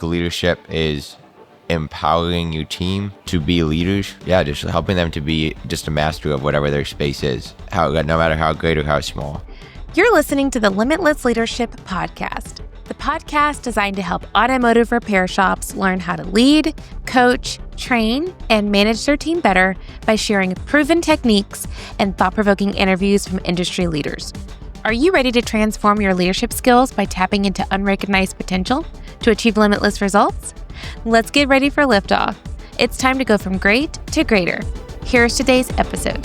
Leadership is empowering your team to be leaders. Yeah, just helping them to be just a master of whatever their space is, no matter how great or how small. You're listening to the Limitless Leadership Podcast, the podcast designed to help automotive repair shops learn how to lead, coach, train, and manage their team better by sharing proven techniques and thought-provoking interviews from industry leaders. Are you ready to transform your leadership skills by tapping into unrecognized potential to achieve limitless results? Let's get ready for liftoff. It's time to go from great to greater. Here's today's episode.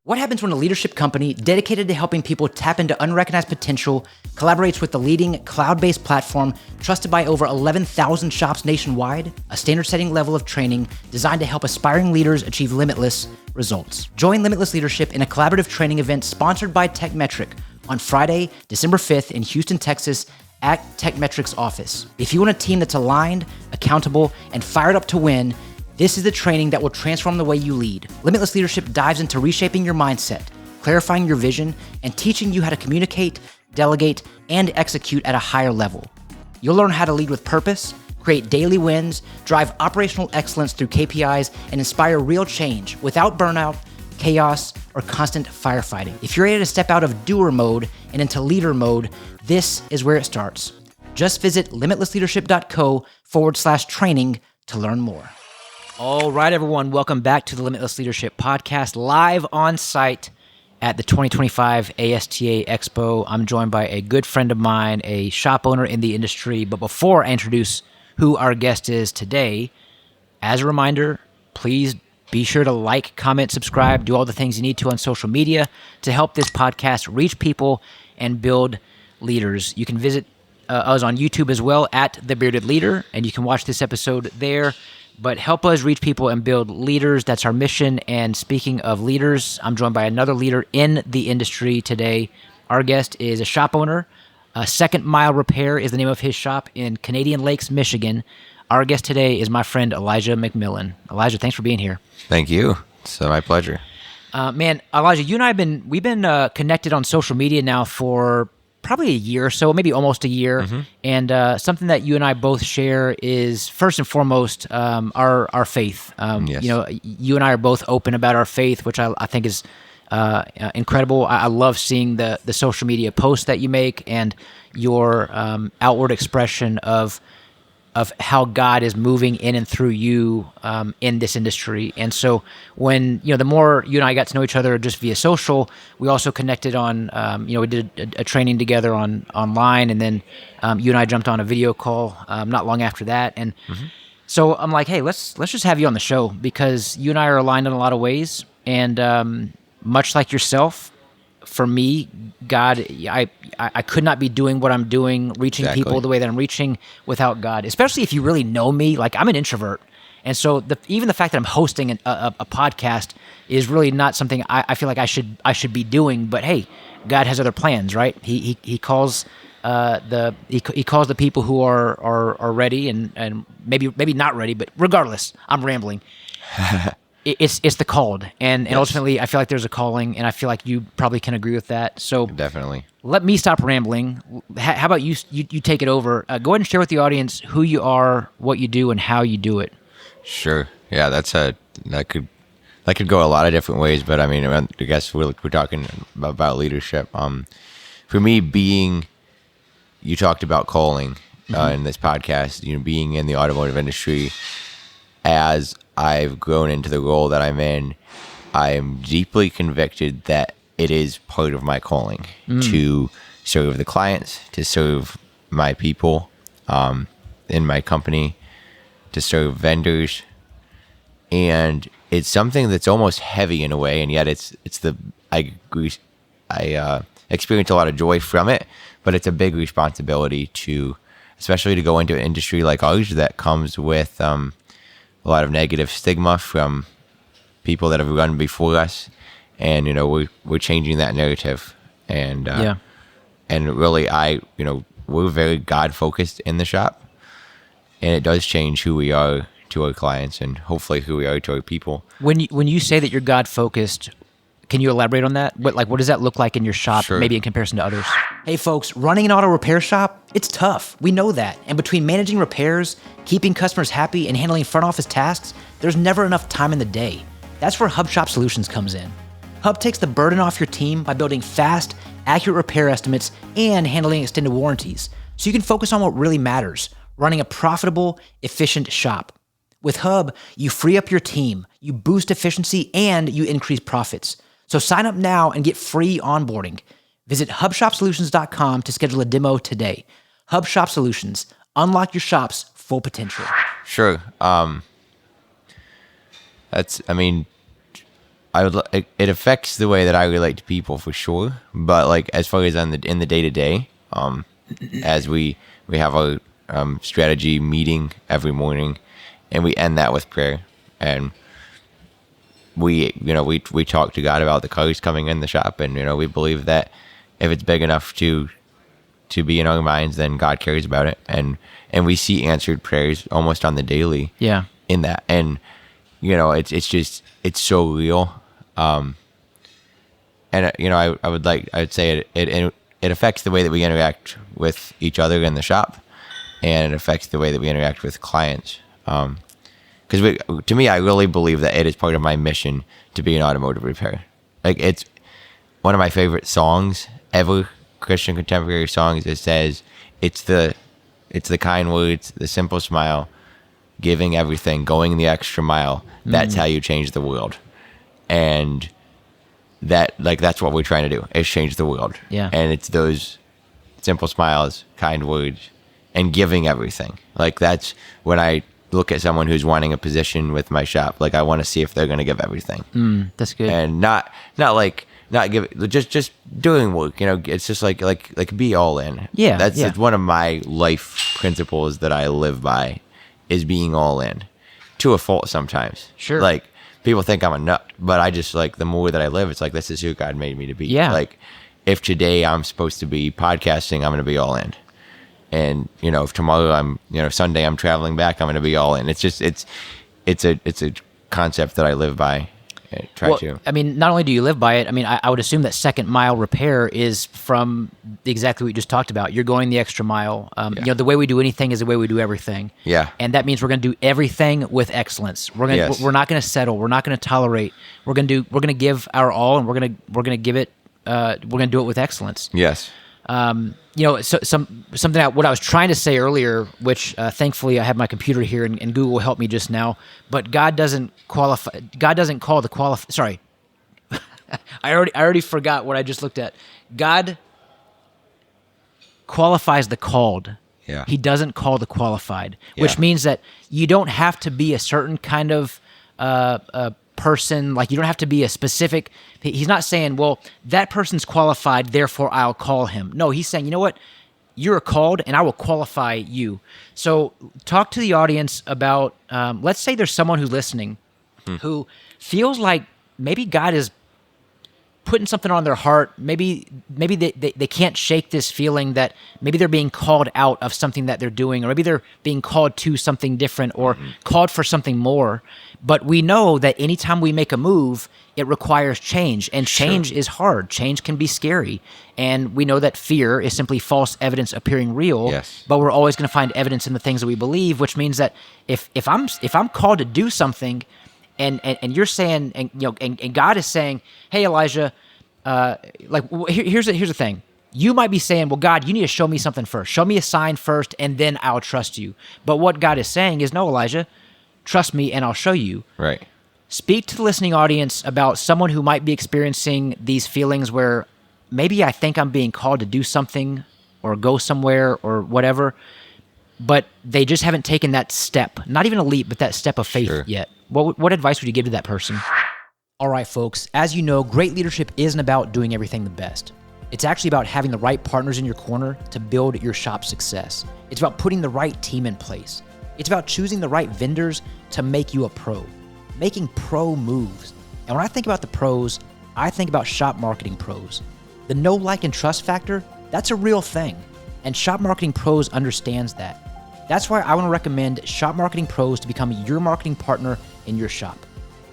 What happens when a leadership company dedicated to helping people tap into unrecognized potential collaborates with the leading cloud-based platform trusted by over 11,000 shops nationwide, a standard-setting level of training designed to help aspiring leaders achieve limitless results? Join Limitless Leadership in a collaborative training event sponsored by TechMetric on Friday, December 5th in Houston, Texas at TechMetric's office. If you want a team that's aligned, accountable, and fired up to win, this is the training that will transform the way you lead. Limitless Leadership dives into reshaping your mindset, clarifying your vision, and teaching you how to communicate, delegate, and execute at a higher level. You'll learn how to lead with purpose, create daily wins, drive operational excellence through KPIs, and inspire real change without burnout, chaos, or constant firefighting. If you're ready to step out of doer mode and into leader mode, this is where it starts. Just visit limitlessleadership.co/training to learn more. All right, everyone. Welcome back to the Limitless Leadership Podcast, live on site at the 2025 ASTA Expo. I'm joined by a good friend of mine, a shop owner in the industry. But before I introduce who our guest is today, as a reminder, please be sure to like, comment, subscribe, do all the things you need to on social media to help this podcast reach people and build leaders. You can visit us on YouTube as well at The Bearded Leader, and you can watch this episode there. But help us reach people and build leaders. That's our mission. And speaking of leaders, I'm joined by another leader in the industry today. Our guest is a shop owner. Second Mile Repair is the name of his shop in Canadian Lakes, Michigan. Our guest today is my friend Elijah McMillan. Elijah, thanks for being here. Thank you. It's my pleasure. Man, Elijah, you and I we've been connected on social media now for probably a year or so, maybe almost a year. Mm-hmm. And something that you and I both share is, first and foremost, our faith. Yes. You know, you and I are both open about our faith, which I think is incredible. I love seeing the social media posts that you make and your outward expression of how God is moving in and through you in this industry. And so when, the more you and I got to know each other just via social, we also connected on, we did a training together online, and then you and I jumped on a video call not long after that. And so I'm like, hey, let's just have you on the show, because you and I are aligned in a lot of ways. And much like yourself, for me, God, I could not be doing what I'm doing, reaching people the way that I'm reaching without God, especially if you really know me. Like, I'm an introvert. And so even the fact that I'm hosting a podcast is really not something I feel like I should be doing. But hey, God has other plans, right? He calls he calls the people who are ready and maybe not ready, but regardless, I'm rambling. It's the called, and yes. Ultimately, I feel like there's a calling, and I feel like you probably can agree with that. So definitely, let me stop rambling. How about you take it over? Go ahead and share with the audience who you are, what you do, and how you do it. Sure. Yeah, that could go a lot of different ways, but I mean, I guess we're talking about leadership. For me, you talked about calling in this podcast. Being in the automotive industry, as I've grown into the role that I'm in, I am deeply convicted that it is part of my calling to serve the clients, to serve my people in my company, to serve vendors. And it's something that's almost heavy in a way, and yet I experience a lot of joy from it, but it's a big responsibility especially to go into an industry like ours that comes with a lot of negative stigma from people that have run before us, and we're changing that narrative, and really we're very God focused in the shop, and it does change who we are to our clients and hopefully who we are to our people. When you say that you're God focused, Can you elaborate on that? What does that look like in your shop, Sure. maybe in comparison to others? Hey folks, running an auto repair shop, it's tough. We know that. And between managing repairs, keeping customers happy, and handling front office tasks, there's never enough time in the day. That's where Hub Shop Solutions comes in. Hub takes the burden off your team by building fast, accurate repair estimates and handling extended warranties, so you can focus on what really matters, running a profitable, efficient shop. With Hub, you free up your team, you boost efficiency, and you increase profits. So sign up now and get free onboarding. Visit hubshopsolutions.com to schedule a demo today. Hub Shop Solutions. Unlock your shop's full potential. Sure. It affects the way that I relate to people for sure. But like as far as in the day to day, as we have a strategy meeting every morning, and we end that with prayer, and we talk to God about the cars coming in the shop, and we believe that if it's big enough to be in our minds, then God cares about it, and we see answered prayers almost on the daily. Yeah. In that, and it's so real. And I'd say it affects the way that we interact with each other in the shop, and it affects the way that we interact with clients. Because to me, I really believe that it is part of my mission to be an automotive repair. Like, it's one of my favorite songs ever, Christian contemporary songs. It says, it's the kind words, the simple smile, giving everything, going the extra mile. That's how you change the world. And that's what we're trying to do, is change the world. Yeah. And it's those simple smiles, kind words, and giving everything. Like, that's when I look at someone who's wanting a position with my shop. Like, I want to see if they're going to give everything. That's good. And not give, just doing work. It's just like be all in. Yeah. That's one of my life principles that I live by, is being all in, to a fault sometimes. Sure. Like, people think I'm a nut, but I just, like, the more that I live, it's like, this is who God made me to be. Yeah. Like, if today I'm supposed to be podcasting, I'm going to be all in. And, if tomorrow Sunday I'm traveling back, I'm going to be all in. It's just, it's a concept that I live by. I mean, not only do you live by it, I mean, I would assume that second mile repair is from exactly what you just talked about. You're going the extra mile. The way we do anything is the way we do everything. Yeah. And that means we're going to do everything with excellence. We're not going to settle. We're not going to tolerate. We're going to give our all, and we're going to give it. We're going to do it with excellence. Yes. Something what I was trying to say earlier, which thankfully I have my computer here and Google helped me just now. But God doesn't qualify. God doesn't call the qualify. Sorry, I already forgot what I just looked at. God qualifies the called. Yeah. He doesn't call the qualified, which means that you don't have to be a certain kind of person. Like, you don't have to be a specific. He's not saying, well, that person's qualified, therefore I'll call him. No, he's saying, you know what? You're called, and I will qualify you. So talk to the audience about, let's say there's someone who's listening who feels like maybe God is putting something on their heart. Maybe they can't shake this feeling that maybe they're being called out of something that they're doing, or maybe they're being called to something different, or called for something more. But we know that anytime we make a move, it requires change, and change is hard. Change can be scary, and we know that fear is simply false evidence appearing real. Yes. But we're always going to find evidence in the things that we believe, which means that if I'm called to do something, and you're saying, and God is saying, hey, Elijah, here's the thing. You might be saying, well, God, you need to show me something first. Show me a sign first, and then I'll trust you. But what God is saying is, no, Elijah, trust me, and I'll show you. Right. Speak to the listening audience about someone who might be experiencing these feelings where maybe I think I'm being called to do something or go somewhere or whatever, but they just haven't taken that step, not even a leap, but that step of faith yet. What advice would you give to that person? All right, folks, as you know, great leadership isn't about doing everything the best. It's actually about having the right partners in your corner to build your shop's success. It's about putting the right team in place. It's about choosing the right vendors to make you a pro, making pro moves. And when I think about the pros, I think about shop marketing pros. The know, like, and trust factor, that's a real thing. And Shop Marketing Pros understands that. That's why I want to recommend Shop Marketing Pros to become your marketing partner in your shop.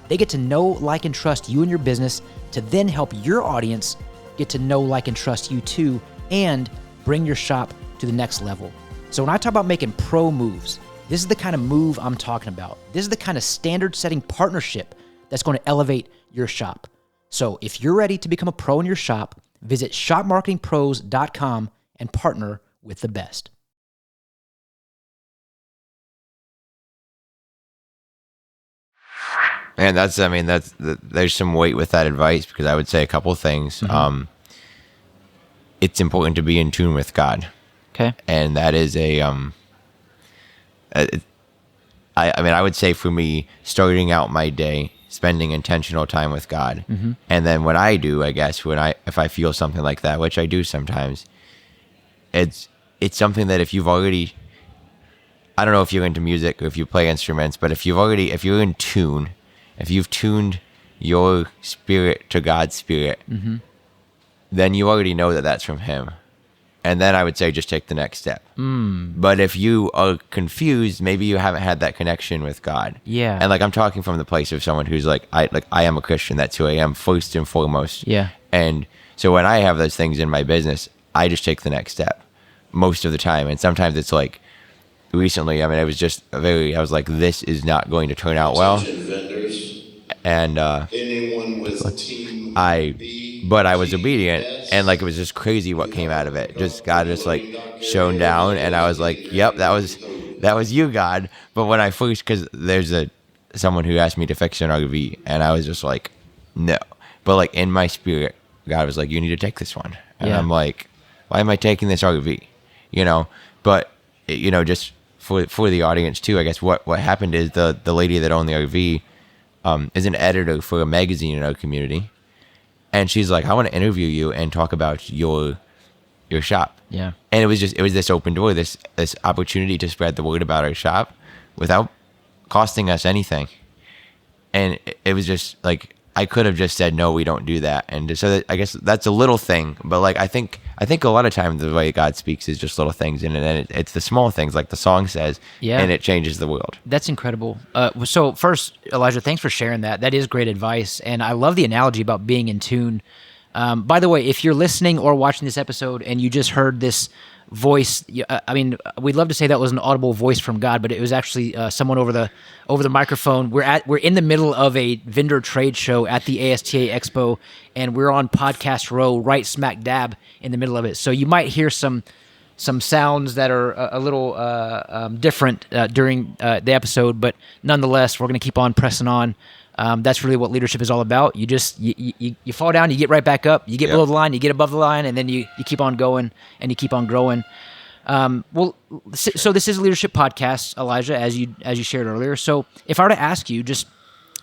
They get to know, like, and trust you and your business to then help your audience get to know, like, and trust you too, and bring your shop to the next level. So when I talk about making pro moves, this is the kind of move I'm talking about. This is the kind of standard-setting partnership that's going to elevate your shop. So if you're ready to become a pro in your shop, visit shopmarketingpros.com and partner with the best. And there's some weight with that advice, because I would say a couple things. It's important to be in tune with God. Okay. And that is I would say for me, starting out my day, spending intentional time with God. And then when I do, I guess, if I feel something like that, which I do sometimes, it's something that if you've already, I don't know if you're into music or if you play instruments, but if you're in tune, if you've tuned your spirit to God's spirit, then you already know that that's from Him. And then I would say just take the next step. But if you are confused, maybe you haven't had that connection with God. Yeah. And like, I'm talking from the place of someone who's like I am a Christian. That's who I am first and foremost. Yeah. And so when I have those things in my business, I just take the next step most of the time. And sometimes it's like, recently, I was like, this is not going to turn out well. And anyone with team but I was obedient, and like, it was just crazy what came out of it. Just God just like shone down, and I was like, yep, that was you, God. But when I first, because there's someone who asked me to fix an RV, and I was just like, no. But like, in my spirit, God was like, you need to take this one. And I'm like, why am I taking this RV? But just for the audience too, I guess what happened is the lady that owned the RV is an editor for a magazine in our community, and she's like, I want to interview you and talk about your shop. Yeah. And it was this open door, this opportunity to spread the word about our shop without costing us anything. And it was just like, I could have just said, no, we don't do that. And so I guess that's a little thing, but like, I think a lot of times the way God speaks is just little things, and it's the small things, like the song says, and it changes the world. That's incredible. So first, Elijah, thanks for sharing that. That is great advice, and I love the analogy about being in tune. By the way, if you're listening or watching this episode and you just heard this voice, we'd love to say that was an audible voice from God, but it was actually someone over the microphone. We're in the middle of a vendor trade show at the ASTA Expo, and we're on Podcast Row, right smack dab in the middle of it. So you might hear some sounds that are a little different during the episode, but nonetheless, we're going to keep on pressing on. That's really what leadership is all about. You just you fall down, you get right back up, you get below the line, you get above the line, and then you keep on going and you keep on growing. So this is a leadership podcast, Elijah, as you shared earlier. So if I were to ask you, just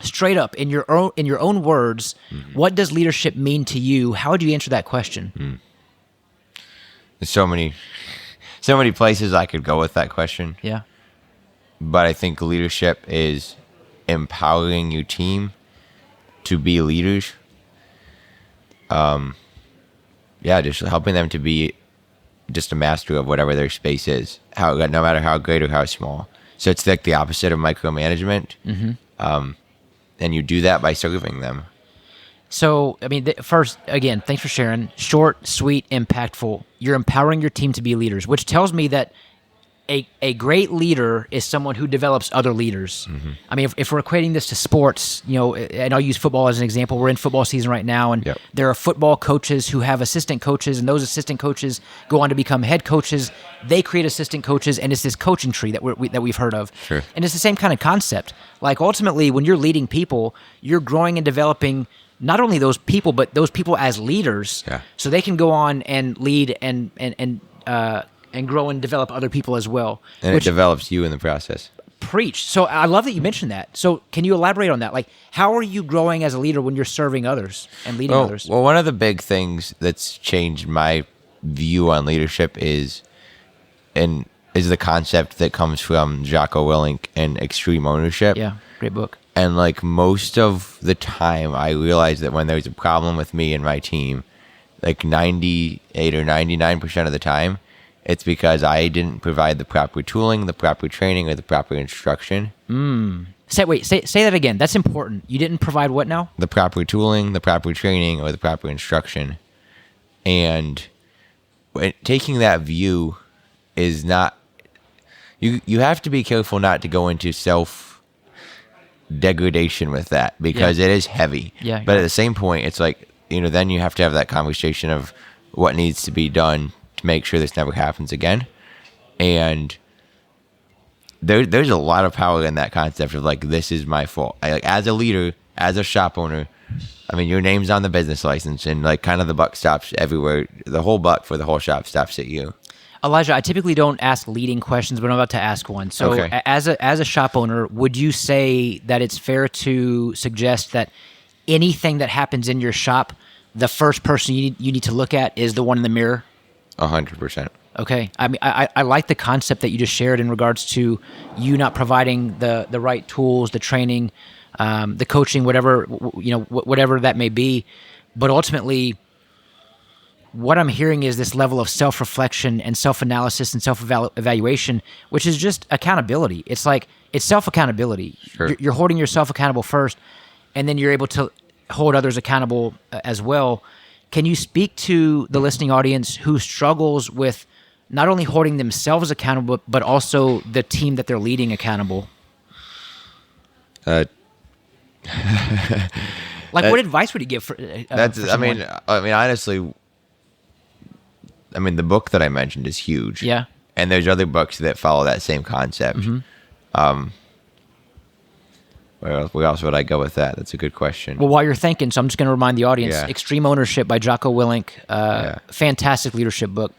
straight up in your own words, what does leadership mean to you? How would you answer that question? There's so many places I could go with that question. Yeah. But I think leadership is empowering your team to be leaders. Just helping them to be just a master of whatever their space is, no matter how great or how small. So it's like the opposite of micromanagement. And you do that by serving them. So, first, again, thanks for sharing. Short, sweet, impactful. You're empowering your team to be leaders, which tells me that a great leader is someone who develops other leaders. If we're equating this to sports, and I'll use football as an example. We're in football season right now, and there are football coaches who have assistant coaches, and those assistant coaches go on to become head coaches. They create assistant coaches, and it's this coaching tree that we've heard of. Sure. And it's the same kind of concept. Like, ultimately, when you're leading people, you're growing and developing not only those people, but those people as leaders, so they can go on and lead and grow and develop other people as well. And it develops you in the process. Preach. So I love that you mentioned that. So can you elaborate on that? Like, how are you growing as a leader when you're serving others and leading others? Well, one of the big things that's changed my view on leadership is the concept that comes from Jocko Willink and extreme ownership. Yeah, great book. And like, most of the time, I realize that when there's a problem with me and my team, like 98 or 99% of the time, it's because I didn't provide the proper tooling, the proper training, or the proper instruction. Say that again. That's important. You didn't provide what now? The proper tooling, the proper training, or the proper instruction. And taking that view is not... You have to be careful not to go into self-degradation with that, because it is heavy. Yeah. But at the same point, it's like, then you have to have that conversation of what needs to be done to make sure this never happens again. And there's a lot of power in that concept of like, this is my fault. As a leader, as a shop owner, I mean, your name's on the business license, and like kind of the buck stops everywhere. The whole buck for the whole shop stops at you. Elijah, I typically don't ask leading questions, but I'm about to ask one. So Okay. as a shop owner, would you say that it's fair to suggest that anything that happens in your shop, the first person you need to look at is the one in the mirror? 100%. Okay. I mean, I like the concept that you just shared in regards to you not providing the right tools, the training, the coaching, whatever that may be. But ultimately, what I'm hearing is this level of self-reflection and self-analysis and self-evaluation, which is just accountability. It's like, it's self-accountability. Sure. You're holding yourself accountable first, and then you're able to hold others accountable as well. Can you speak to the listening audience who struggles with not only holding themselves accountable, but also the team that they're leading accountable? What advice would you give for? Honestly, the book that I mentioned is huge. Yeah. And there's other books that follow that same concept. Mm-hmm. Where else would I go with that? That's a good question. Well, while you're thinking, so I'm just going to remind the audience: Yeah. Extreme Ownership by Jocko Willink, fantastic leadership book.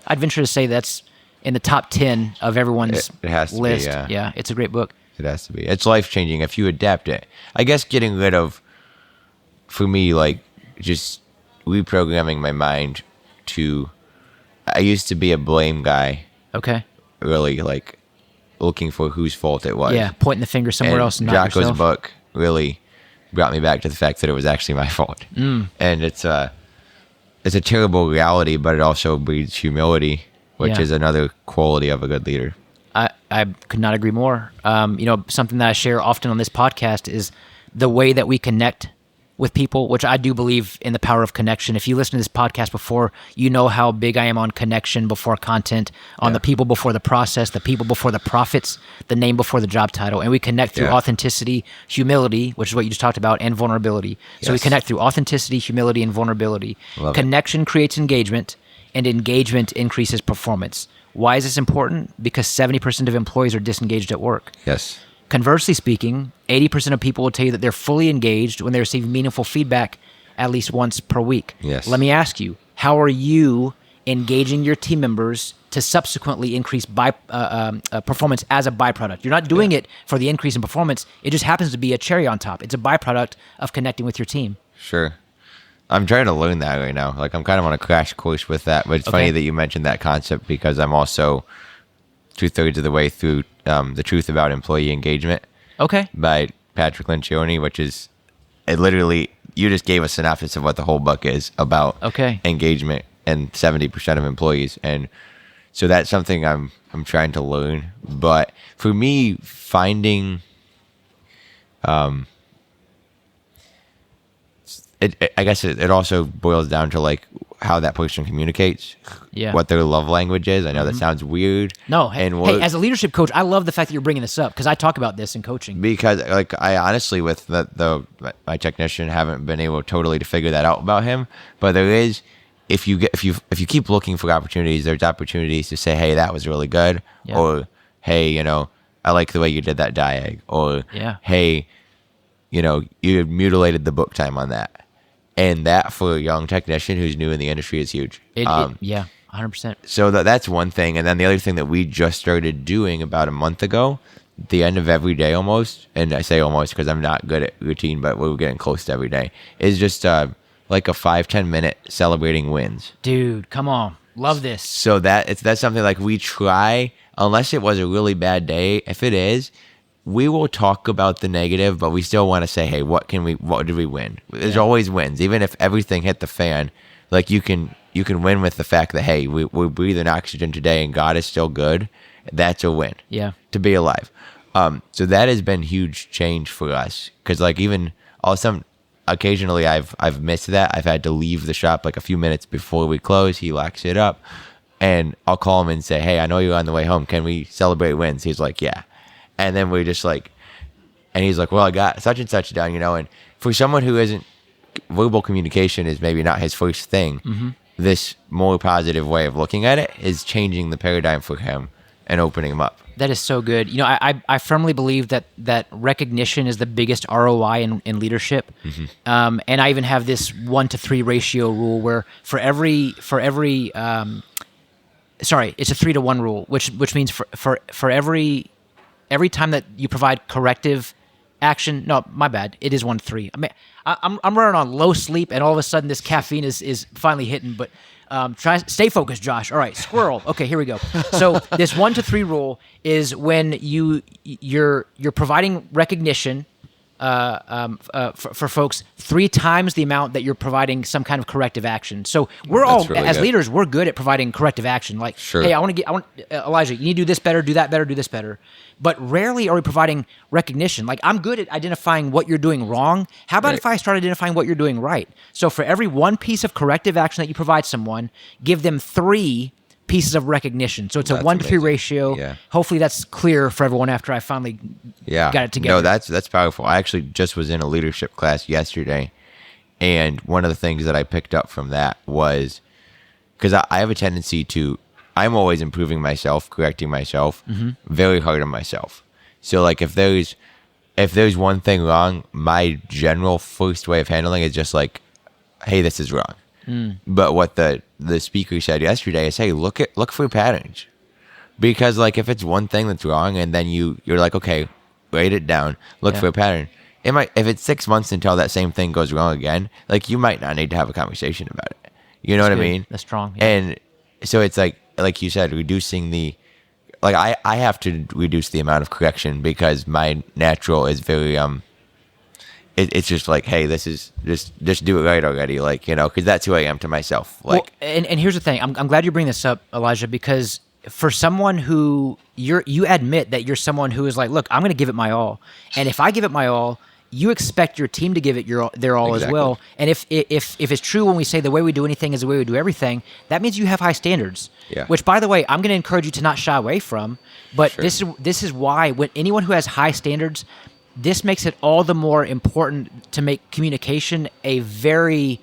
I'd venture to say that's in the top 10 of everyone's it has to list. be, yeah. It's a great book. It has to be. It's life-changing if you adapt it. I guess getting rid of, for me, like, just reprogramming my mind to... I used to be a blame guy. Okay. Really, like, looking for whose fault it was. Yeah, pointing the finger somewhere And else and not Jocko's yourself. book really brought me back to the fact that it was actually my fault. And it's a terrible reality, but it also breeds humility, which Yeah. is another quality of a good leader. I could not agree more. Something that I share often on this podcast is the way that we connect with people, which I do believe in the power of connection. If you listen to this podcast before, you know how big I am on connection before content, on the people before the process, the people before the profits, the name before the job title. And we connect through authenticity, humility, which is what you just talked about, and vulnerability. So we Yes. connect through authenticity, humility, and vulnerability. Love it. Connection creates engagement, and engagement increases performance. Why is this important? Because 70% of employees are disengaged at work. Yes. Conversely speaking, 80% of people will tell you that they're fully engaged when they receive meaningful feedback at least once per week. Yes. Let me ask you, how are you engaging your team members to subsequently increase performance as a byproduct? You're not doing it for the increase in performance. It just happens to be a cherry on top. It's a byproduct of connecting with your team. Sure. I'm trying to learn that right now. Like, I'm kind of on a crash course with that, but it's funny that you mentioned that concept, because I'm also 2/3 of the way through The Truth About Employee Engagement Okay. by Patrick Lencioni, which is, it literally, you just gave a synopsis of what the whole book is about. Okay. Engagement and 70% of employees. And so that's something I'm trying to learn. But for me, finding I guess it also boils down to like how that person communicates, what their love language is. I know that sounds weird. No, hey, And as a leadership coach, I love the fact that you're bringing this up, because I talk about this in coaching. because like I honestly, with my technician, haven't been able totally to figure that out about him. But there is, if you keep looking for opportunities, there's opportunities to say, hey, that was really good, or hey, I like the way you did that diag, or hey, you mutilated the book time on that. And that, for a young technician who's new in the industry, is huge. 100%. So that's one thing. And then the other thing that we just started doing about a month ago, the end of every day almost, and I say almost because I'm not good at routine, but we're getting close to every day, is just like a 5-10 minute celebrating wins. Dude, come on. Love this. So that's something like we try, unless it was a really bad day. If it is, we will talk about the negative, but we still want to say, hey, what did we win? There's always wins. Even if everything hit the fan, like you can win with the fact that, hey, we're breathing oxygen today and God is still good. That's a win. Yeah. To be alive. So that has been huge change for us, because like even also occasionally I've missed that. I've had to leave the shop like a few minutes before we close. He locks it up, and I'll call him and say, "Hey, I know you're on the way home. Can we celebrate wins?" He's like, "Yeah," and then we just like, and he's like, "Well, I got such and such done, you know." And for someone who isn't, verbal communication is maybe not his first thing. This more positive way of looking at it is changing the paradigm for him and opening him up. That is so good. You know, I firmly believe that recognition is the biggest ROI in leadership. And I even have this 1-to-3 ratio rule where for every it's a 3-to-1 rule, which means for every time that you provide corrective action. No, my bad. It is 1-to-3. I mean, I'm running on low sleep, and all of a sudden this caffeine is finally hitting. But stay focused, Josh. All right, squirrel. Okay, here we go. So this 1-to-3 rule is when you're providing recognition for folks 3 times the amount that you're providing some kind of corrective action. So we're all, really as leaders, we're good at providing corrective action. Like, hey, I want Elijah, you need to do this better, do that better, do this better. But rarely are we providing recognition. Like, I'm good at identifying what you're doing wrong. How about if I start identifying what you're doing right? So for every 1 piece of corrective action that you provide someone, give them 3 pieces of recognition. So it's a 1-to-3 ratio. Yeah. Hopefully that's clear for everyone after I finally got it together. No, that's powerful. I actually just was in a leadership class yesterday, and one of the things that I picked up from that was, because I have a tendency to, I'm always improving myself, correcting myself, very hard on myself. So like if there's one thing wrong, my general first way of handling it is just like, hey, this is wrong. But what the speaker said yesterday is, hey, look for patterns, because like if it's one thing that's wrong and then you're like, okay, write it down, look for a pattern. If it's 6 months until that same thing goes wrong again, like you might not need to have a conversation about it. You know what I mean? That's strong. Yeah. And so it's like you said, reducing the, like I have to reduce the amount of correction because my natural is very it's just like, hey, this is just do it right already, like, you know, because that's who I am to myself. Like, well, and here's the thing, I'm glad you bring this up, Elijah, because for someone who you admit that you're someone who is like, look, I'm going to give it my all, and if I give it my all, you expect your team to give it their all as well. And if it's true when we say the way we do anything is the way we do everything, that means you have high standards. Yeah. Which, by the way, I'm going to encourage you to not shy away from. But this is why when anyone who has high standards, this makes it all the more important to make communication a very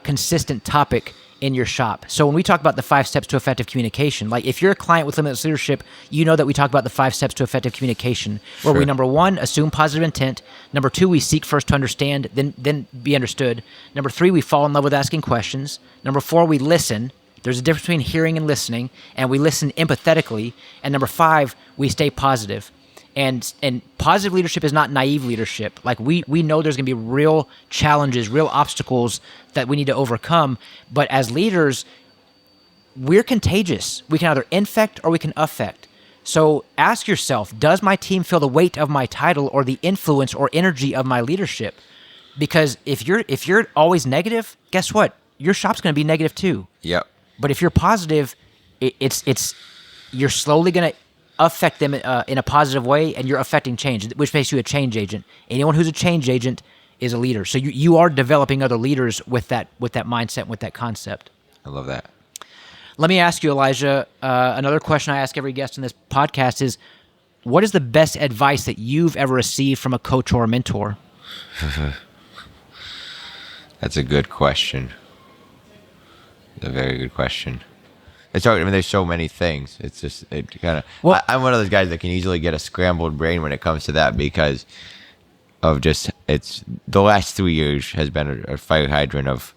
consistent topic in your shop. So when we talk about the 5 steps to effective communication, like if you're a client with Limitless Leadership, you know that we talk about the 5 steps to effective communication, where we, number 1, assume positive intent. Number 2, we seek first to understand, then be understood. Number 3, we fall in love with asking questions. Number 4, we listen. There's a difference between hearing and listening, and we listen empathetically. And number 5, we stay positive. And positive leadership is not naive leadership. Like we know there's going to be real challenges, real obstacles that we need to overcome. But as leaders, we're contagious. We can either infect or we can affect. So ask yourself, does my team feel the weight of my title or the influence or energy of my leadership? Because if you're always negative, guess what? Your shop's going to be negative too. Yep. But if you're positive, it's you're slowly going to affect them in a positive way, and you're affecting change, which makes you a change agent. Anyone who's a change agent is a leader. So you are developing other leaders with that mindset, with that concept. I love that. Let me ask you, Elijah, another question I ask every guest in this podcast is, what is the best advice that you've ever received from a coach or a mentor? That's a good question. A very good question. It's hard. I mean, there's so many things. It's just, it kind of, well, I'm one of those guys that can easily get a scrambled brain when it comes to that, because of just, it's, the last 3 years has been a fire hydrant of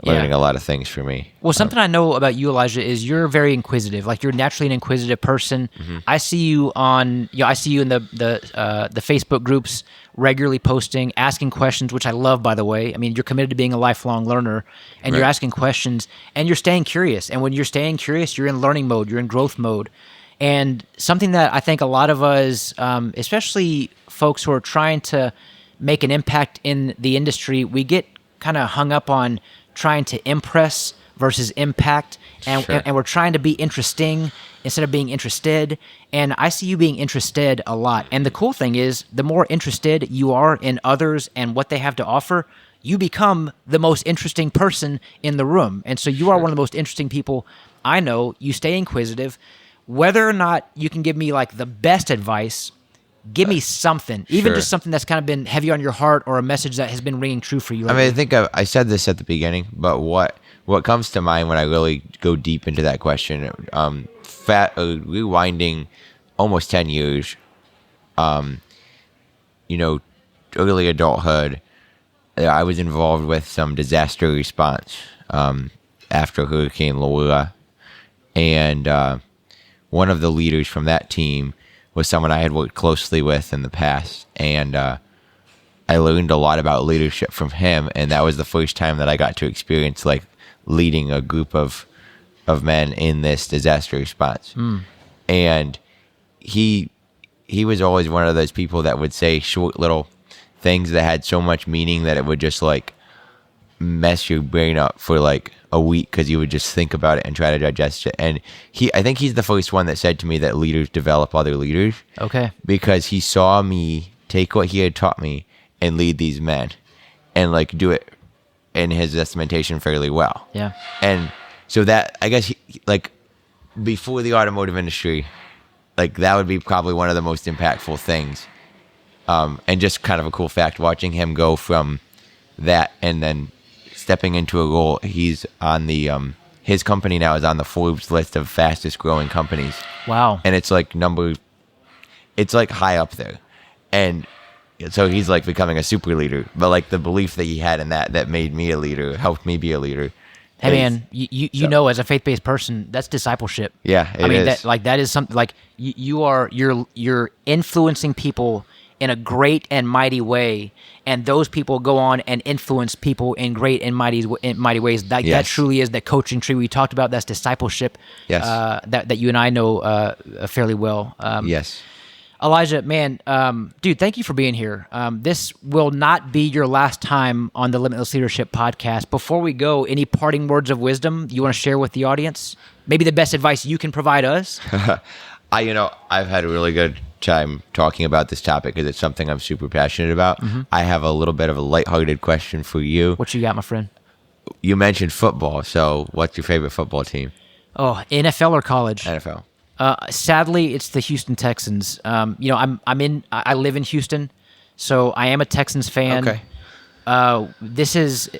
learning a lot of things for me. Well, something I know about you, Elijah, is you're very inquisitive. Like, you're naturally an inquisitive person. Mm-hmm. I see you in the Facebook groups regularly posting, asking questions, which I love, by the way. I mean, you're committed to being a lifelong learner, and you're asking questions, and you're staying curious. And when you're staying curious, you're in learning mode, you're in growth mode. And something that I think a lot of us, especially folks who are trying to make an impact in the industry, we get kind of hung up on trying to impress versus impact, and Sure. and we're trying to be interesting instead of being interested. And I see you being interested a lot. And the cool thing is, the more interested you are in others and what they have to offer, you become the most interesting person in the room. And so you are one of the most interesting people I know. You stay inquisitive. Whether or not you can give me like the best advice, give me something, even Sure. just something that's kind of been heavy on your heart, or a message that has been ringing true for you I lately. mean, I think I said this at the beginning, but what comes to mind when I really go deep into that question, rewinding almost 10 years, early adulthood, I was involved with some disaster response after Hurricane Laura, and one of the leaders from that team was someone I had worked closely with in the past, and I learned a lot about leadership from him, and that was the first time that I got to experience like leading a group of men in this disaster response. And he was always one of those people that would say short little things that had so much meaning that it would just like mess your brain up for like a week, because you would just think about it and try to digest it. And I think he's the first one that said to me that leaders develop other leaders. Okay. Because he saw me take what he had taught me and lead these men and like do it in his estimation fairly well. Yeah. And so that, I guess, like before the automotive industry, like that would be probably one of the most impactful things. And just kind of a cool fact, watching him go from that and then stepping into a role. He's on the his company now is on the Forbes list of fastest growing companies. Wow. And it's like high up there. And so he's like becoming a super leader. But like the belief that he had in that made me a leader, helped me be a leader. Hey man, you know, as a faith-based person, that's discipleship. Yeah, I mean, is. that is something like you're influencing people in a great and mighty way, and those people go on and influence people in great and mighty ways. That Yes. truly is that coaching tree we talked about. That's discipleship. Yes. That you and I know fairly well. Yes. Elijah, man, dude, thank you for being here. This will not be your last time on the Limitless Leadership podcast. Before we go, any parting words of wisdom you want to share with the audience? Maybe the best advice you can provide us? I've had a really good time talking about this topic because it's something I'm super passionate about. I have a little bit of a lighthearted question for you. What you got, my friend? You mentioned football, so what's your favorite football team? Oh, NFL or college? NFL. Sadly, it's the Houston Texans. I live in Houston, so I am a Texans fan. Okay. This is this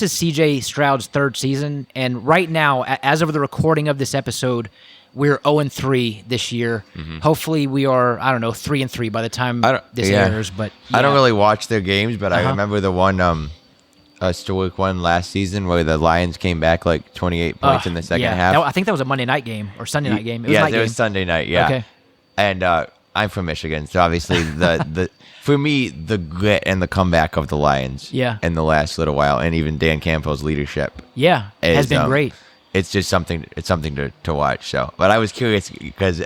is CJ Stroud's third season, and right now, as of the recording of this episode, we're 0-3 this year. Hopefully, we are 3-3 by the time this airs. But I don't yeah. really watch their games, but I remember the one historic one last season where the Lions came back like 28 points in the second half. I think that was a Monday night game or Sunday night game. It was a night it game. was Sunday night. Yeah. Okay. And I'm from Michigan, so obviously the for me the grit and the comeback of the Lions. Yeah. In the last little while, and even Dan Campbell's leadership. Yeah, has been great. It's just something. It's something to watch. So, but I was curious because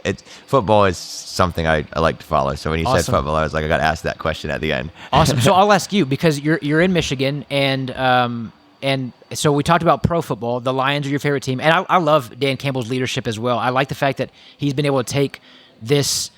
football is something I like to follow. So when you said Awesome. football, I was like, I got to ask that question at the end. Awesome. So I'll ask you, because you're in Michigan, and so we talked about pro football. The Lions are your favorite team, and I love Dan Campbell's leadership as well. I like the fact that he's been able to take this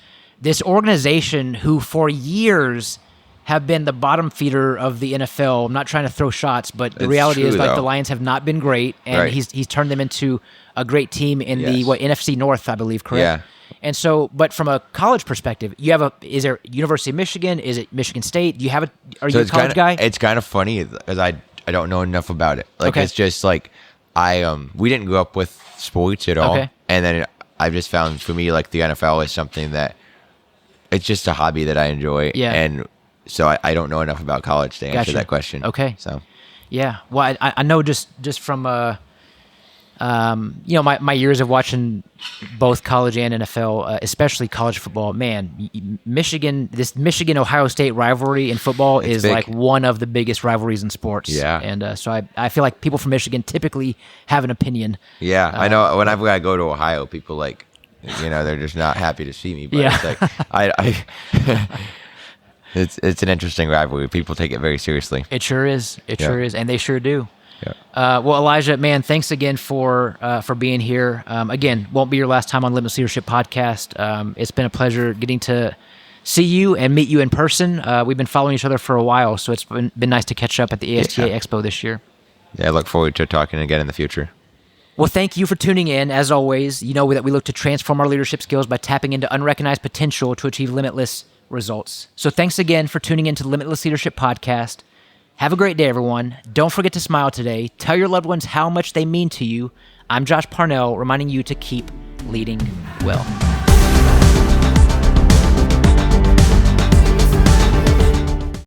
organization who for years have been the bottom feeder of the NFL. I'm not trying to throw shots, but the It's reality true, is like though. the Lions have not been great, and Right. he's turned them into a great team in the Yes. NFC North, I believe, correct? Yeah. And so, but from a college perspective, is there University of Michigan? Is it Michigan State? Do you have are you a college guy? It's kind of funny because I don't know enough about it. Like Okay. it's just like we didn't grow up with sports at all, Okay. and then I just found for me like the NFL is something that it's just a hobby that I enjoy. Yeah. And so I don't know enough about college to answer Gotcha. that question. Okay. So Yeah, well, I know just from my years of watching both college and NFL, especially college football. Man, this Michigan-Ohio State rivalry in football is big. like one of the biggest rivalries in sports. Yeah. And so I feel like people from Michigan typically have an opinion. yeah, I know whenever I go to Ohio, people like, they're just not happy to see me. But Yeah. it's like it's an interesting rivalry. People take it very seriously. It sure is. It Yeah. sure is, and they sure do. Well, Elijah, man, thanks again for being here. Again, won't be your last time on Limitless Leadership Podcast. It's been a pleasure getting to see you and meet you in person. We've been following each other for a while, so it's been nice to catch up at the ASTA Expo this year. Yeah, I look forward to talking again in the future. Well, thank you for tuning in. As always, you know that we look to transform our leadership skills by tapping into unrecognized potential to achieve limitless results. So thanks again for tuning into the Limitless Leadership Podcast. Have a great day, everyone. Don't forget to smile today. Tell your loved ones how much they mean to you. I'm Josh Parnell, reminding you to keep leading well.